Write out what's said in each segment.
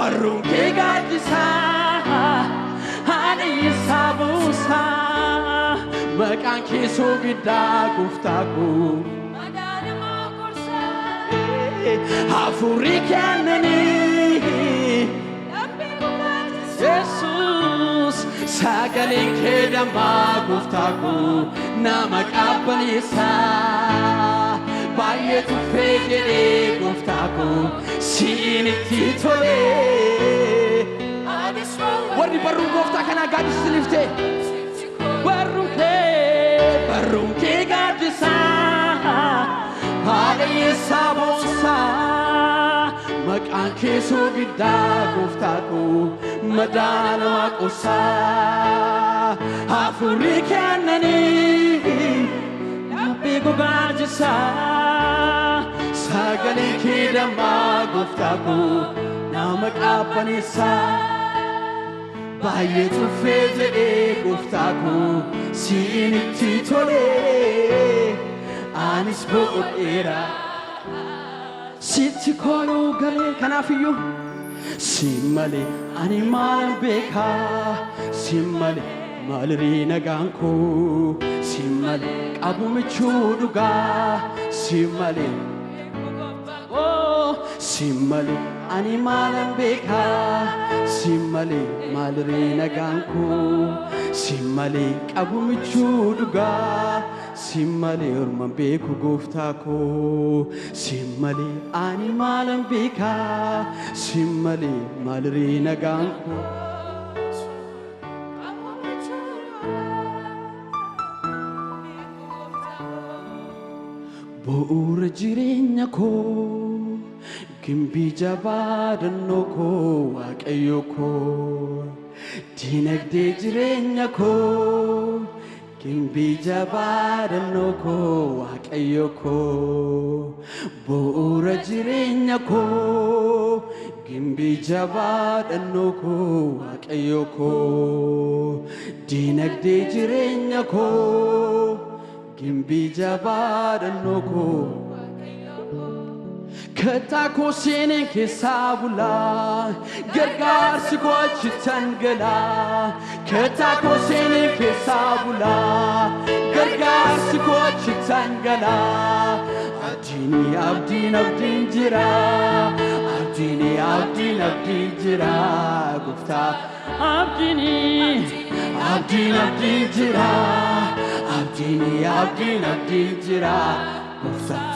barruun kee gaaddisaa ani saabuusaa maqaan kee soogiddaa gooftaa koo madaalamaa gorsaa hafuurri kennanii dhabbii gubbaachisa Yesuus sagaleen kee dammaa gooftaa koo nama qabbaniisaa baay'ee tuffee jedhee gooftaa koo siinitti tolee warri barruun gooftaa kanaa gaaddisaniif ta'e barruun kee gaaddisaa haadha yeessaa boonsaa maqaan kee soogiddaa gooftaa koo madaalamaa qorsaa hafuurri kennanii dhabbii gubaachisaa sagaleen kee dammaa gooftaa koo nama qabbaniisaa baay'ee tuffee jedhee gooftaa koo siinitti tolee anis boqodheera sitti kooluu galee kanaafiyyuu si malee ani maalan beekaa si malee maalirrii nagaan koo si malee qabu michuu dhugaa si malee si malee ani maalan beekaa si malee maalirrii nagaan koo si malee qabu michuu dhugaa si malee orman beeku gooftaa koo si malee ani maalan beekaa si malee maalirrii nagaan koo bu'uura jireenya koo gimbii jabaa dannoo koo waaqayyo koo dinagdee jireenya koo gimbii jabaa dannoo koo waaqayyo koo bu'uura jireenya koo gimbii jabaa dannoo koo waaqayyo koo dinagdee jireenya koo gimbii jabaa dannoo koo kataa koo seeneen keessaa bulaa gargaarsi koo achitti galaa kataa koo seeneen keessaa bulaa gargaarsi koo achitti galaa abdiin jira abdiin jira gooftaa abdiin jira abdiin jira gooftaa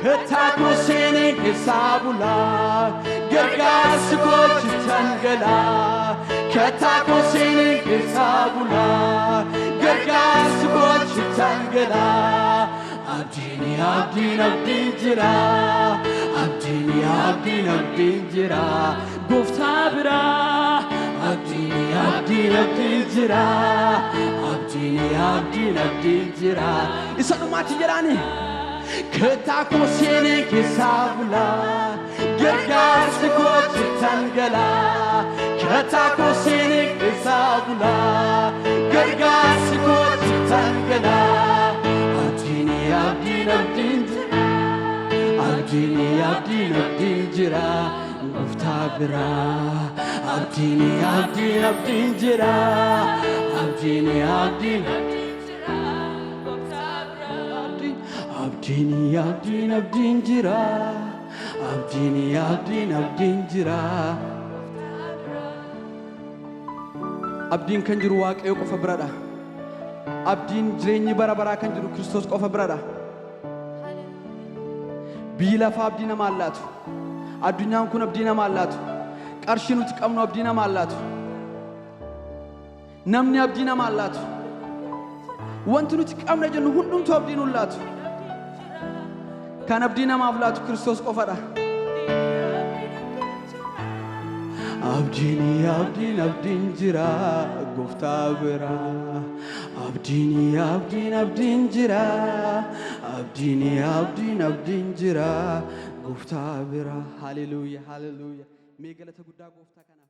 kataa koo seeneen keessaa bulaa gargaarsi koo achitti galaa kataa koo seeneen keessaa bulaa gargaarsi koo achitti galaa abdiin jira abdiin jira gooftaa biraa abdiin jira abdiin jira isa dhumaatti jedhaani kataa koo seeneen keessaa bulaa gargaarsi koo achitti galaa kataa koo seeneen keessaa bulaa gargaarsi koo achitti galaa abdiin jira gooftaa biraa abdiin jira abdiin jira abdiin jira abdiin kan jiru waaqayyo qofa biradha abdiin jireenyi bara baraa kan jiru Kiristoos qofa biradha biyyi lafaa abdii namaa laatu addunyaan kun abdii namaa laatu qarshii nuti qabnu abdii namaa laatu namni abdii namaa laatu wanti nuti qabna jennu hundumtuu abdii nu laatu kan abdii namaaf laatu Kiristoos qofadha abdiin jira gooftaa biraa abdiin jira abdiin jira gooftaa biraa haleluuyaa mee galata guddaa gooftaa kana